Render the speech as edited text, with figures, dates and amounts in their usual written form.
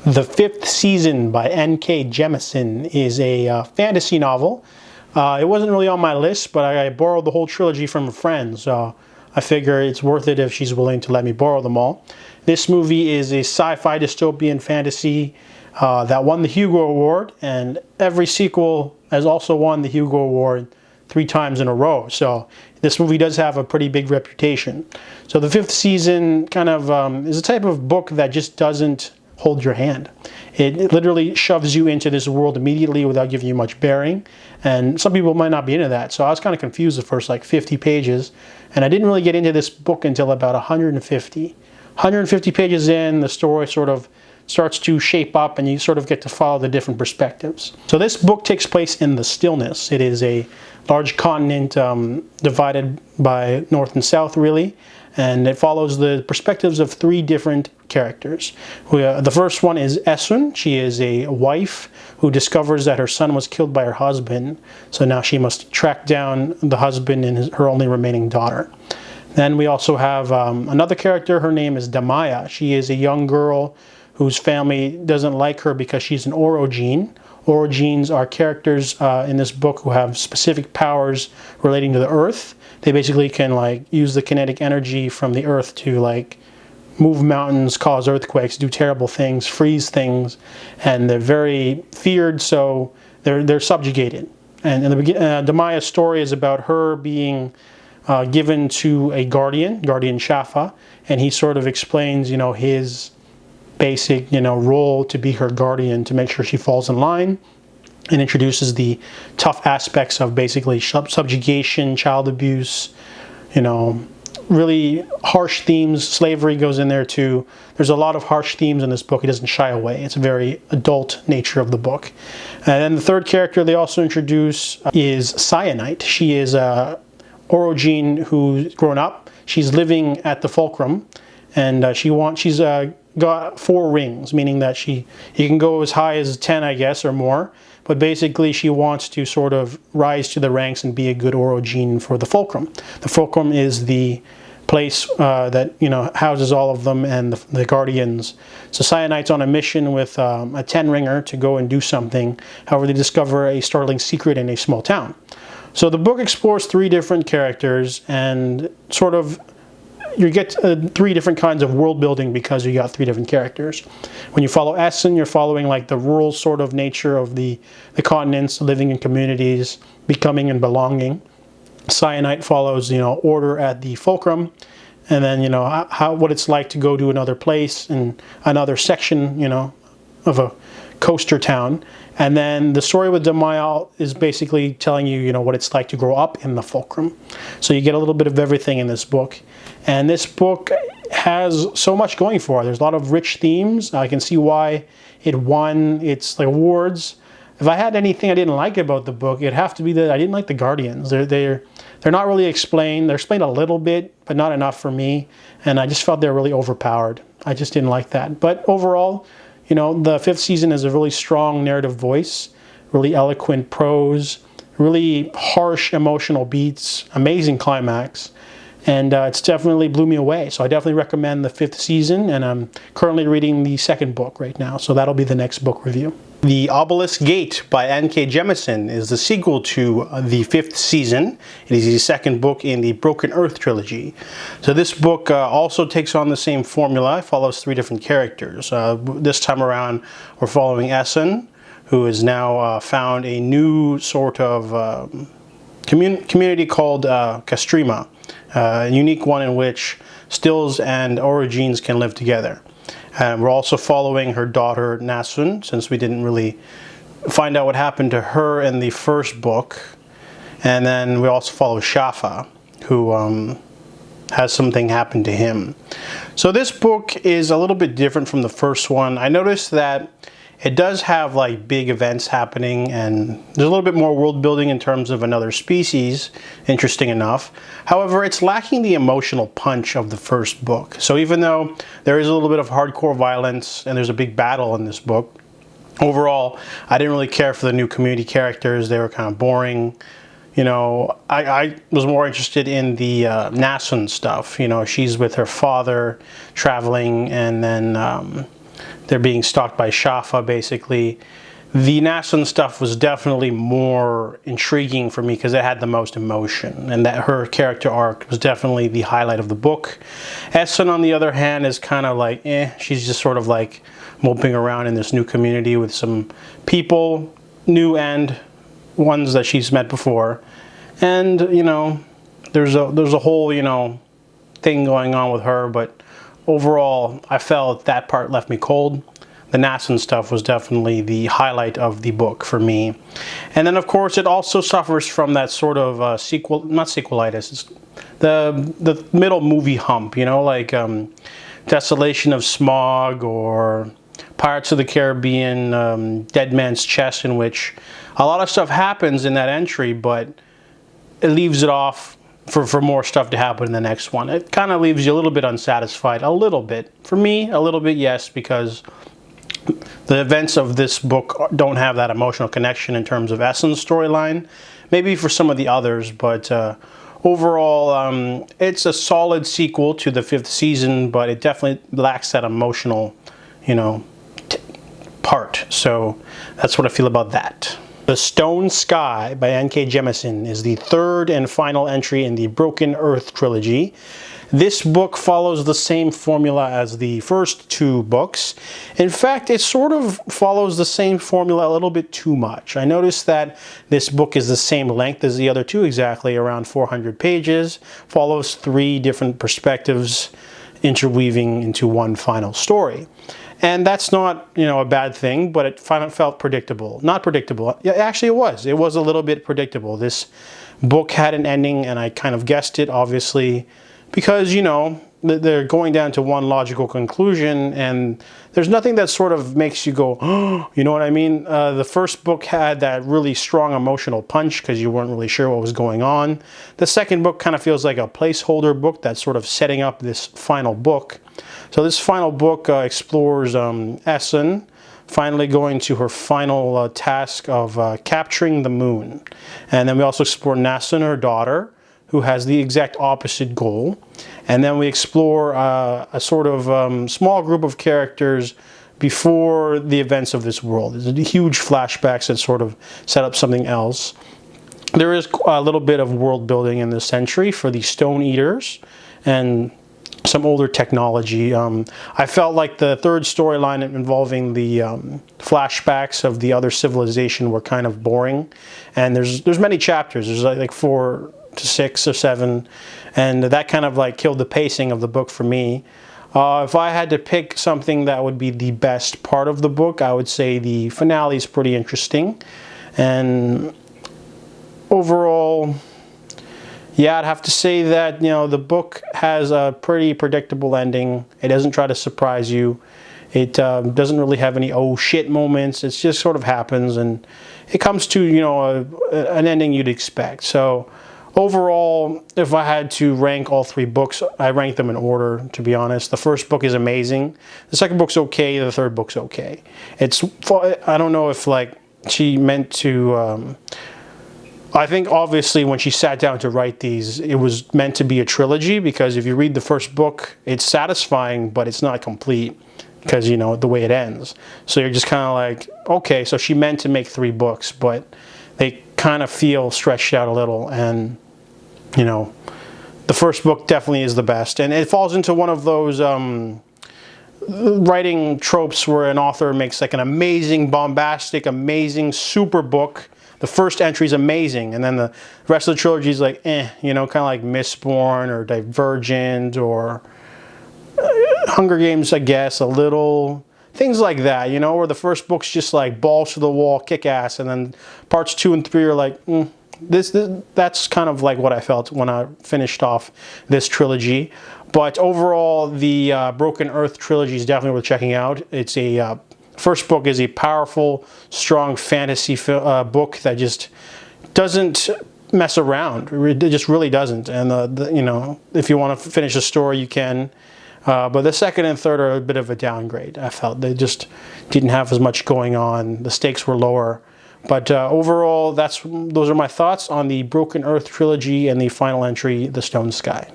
The Fifth Season by N.K. Jemisin is a fantasy novel. It wasn't really on my list, but I borrowed the whole trilogy from a friend, so I figure it's worth it if she's willing to let me borrow them all. This movie is a sci-fi dystopian fantasy that won the Hugo Award, and every sequel has also won the Hugo Award 3 times in a row. So this movie does have a pretty big reputation. So the Fifth Season kind of is a type of book that just doesn't hold your hand. It literally shoves you into this world immediately without giving you much bearing, and some people might not be into that. So I was kind of confused the first like 50 pages, and I didn't really get into this book until about 150. 150 pages in, the story sort of starts to shape up and you sort of get to follow the different perspectives. So this book takes place in the Stillness. It is a large continent divided by north and south, really, and it follows the perspectives of 3 different characters. The first one is Esun. She is a wife who discovers that her son was killed by her husband, so now she must track down the husband and her only remaining daughter. Then we also have another character. Her name is Damaya. She is a young girl whose family doesn't like her because she's an Orogene. Orogenes are characters in this book who have specific powers relating to the earth. They basically can like use the kinetic energy from the earth to like move mountains, cause earthquakes, do terrible things, freeze things, and they're very feared, so they're subjugated. And in the Damaya's story is about her being given to a guardian Shafa, and he sort of explains, you know, his basic, you know, role to be her guardian to make sure she falls in line, and introduces the tough aspects of basically subjugation, child abuse, you know, really harsh themes. Slavery goes in there too. There's a lot of harsh themes in this book. It doesn't shy away. It's a very adult nature of the book. And then the third character they also introduce is Cyanite. She is a Orogene who's grown up. She's living at the Fulcrum, and she's got 4 rings, meaning that you can go as high as 10, I guess, or more. But basically, she wants to sort of rise to the ranks and be a good Orogene for the Fulcrum. The Fulcrum is the place that, you know, houses all of them and the guardians. So Cyanite's on a mission with a 10-ringer to go and do something. However, they discover a startling secret in a small town. So the book explores 3 different characters, and sort of you get 3 different kinds of world building because you got 3 different characters. When you follow Essen, you're following like the rural sort of nature of the continents, living in communities, becoming and belonging. Cyanite follows, you know, order at the Fulcrum, and then, you know, what it's like to go to another place and another section, you know, of a coaster town. And then the story with Damaya is basically telling you, you know, what it's like to grow up in the Fulcrum. So you get a little bit of everything in this book. And this book has so much going for it. There's a lot of rich themes. I can see why it won its like awards. If I had anything I didn't like about the book, it'd have to be that I didn't like the Guardians. They're not really explained. They're explained a little bit, but not enough for me. And I just felt they're really overpowered. I just didn't like that. But overall, you know, the Fifth Season is a really strong narrative voice, really eloquent prose, really harsh emotional beats, amazing climax, and it's definitely blew me away. So I definitely recommend the Fifth Season, and I'm currently reading the 2nd book right now, so that'll be the next book review. The Obelisk Gate by N.K. Jemisin is the sequel to the Fifth Season. It is the 2nd book in the Broken Earth trilogy. So this book also takes on the same formula. It follows 3 different characters. This time around, we're following Essen, who has now found a new sort of community called Castrima, a unique one in which Stills and Orogenes can live together. And we're also following her daughter Nasun, since we didn't really find out what happened to her in the 1st book. And then we also follow Shafa, who has something happen to him. So this book is a little bit different from the first one. I noticed that it does have like big events happening, and there's a little bit more world building in terms of another species, interesting enough. However, it's lacking the emotional punch of the first book. So even though there is a little bit of hardcore violence and there's a big battle in this book, overall, I didn't really care for the new community characters. They were kind of boring. You know, I was more interested in the Nasun stuff. You know, she's with her father traveling, and then they're being stalked by Shafa, basically. The Nasun stuff was definitely more intriguing for me because it had the most emotion, and that her character arc was definitely the highlight of the book. Essen, on the other hand, is kind of like, she's just sort of like moping around in this new community with some people, new and ones that she's met before. And, you know, there's a whole, you know, thing going on with her, but overall, I felt that part left me cold. The Nasun stuff was definitely the highlight of the book for me. And then, of course, it also suffers from that sort of not sequelitis, it's the middle movie hump, you know, like Desolation of Smog or Pirates of the Caribbean, Dead Man's Chest, in which a lot of stuff happens in that entry, but it leaves it off for more stuff to happen in the next one. It kind of leaves you a little bit unsatisfied, a little bit. For me, a little bit, yes, because the events of this book don't have that emotional connection in terms of Essen's storyline. Maybe for some of the others, but overall, it's a solid sequel to the 5th season, but it definitely lacks that emotional, you know, part. So that's what I feel about that. The Stone Sky by N.K. Jemisin is the 3rd and final entry in the Broken Earth trilogy. This book follows the same formula as the first 2 books. In fact, it sort of follows the same formula a little bit too much. I noticed that this book is the same length as the other 2, exactly around 400 pages, follows 3 different perspectives interweaving into one final story. And that's not, you know, a bad thing, but it felt predictable. Not predictable. Yeah, actually it was. It was a little bit predictable. This book had an ending, and I kind of guessed it, obviously, because, you know, they're going down to one logical conclusion, and there's nothing that sort of makes you go, oh, you know what I mean? The first book had that really strong emotional punch because you weren't really sure what was going on. The second book kind of feels like a placeholder book that's sort of setting up this final book. So this final book explores Essen finally going to her final task of capturing the moon. And then we also explore Nasun, her daughter, who has the exact opposite goal. And then we explore a sort of small group of characters before the events of this world. There's huge flashbacks that sort of set up something else. There is a little bit of world building in this century for the Stone Eaters and some older technology. I felt like the 3rd storyline involving the flashbacks of the other civilization were kind of boring. And there's many chapters. There's like 4 to 6 or 7, and that kind of like killed the pacing of the book for me. If I had to pick something that would be the best part of the book, I would say the finale is pretty interesting. And overall, yeah, I'd have to say that, you know, the book has a pretty predictable ending. It doesn't try to surprise you. It doesn't really have any oh shit moments. It just sort of happens, and it comes to, you know, an ending you'd expect. So overall, if I had to rank all 3 books, I rank them in order, to be honest. The first book is amazing. The second book's okay. The third book's okay. I don't know if, like, she meant to... I think, obviously, when she sat down to write these, it was meant to be a trilogy, because if you read the first book, it's satisfying, but it's not complete, because, you know, the way it ends. So you're just kind of like, okay, so she meant to make 3 books, but they kind of feel stretched out a little, and, you know, the first book definitely is the best. And it falls into one of those writing tropes where an author makes like an amazing, bombastic, amazing, super book. The first entry is amazing, and then the rest of the trilogy is like, you know, kind of like Mistborn or Divergent or Hunger Games, I guess, a little. Things like that, you know, where the first book's just like balls to the wall, kick ass, and then parts 2 and 3 are like, that's kind of like what I felt when I finished off this trilogy. But overall, the Broken Earth trilogy is definitely worth checking out. It's a first book is a powerful, strong fantasy book that just doesn't mess around. It just really doesn't. And you know, if you want to finish a story, you can. But the second and third are a bit of a downgrade. I felt they just didn't have as much going on. The stakes were lower. But overall, those are my thoughts on the Broken Earth trilogy and the final entry, The Stone Sky.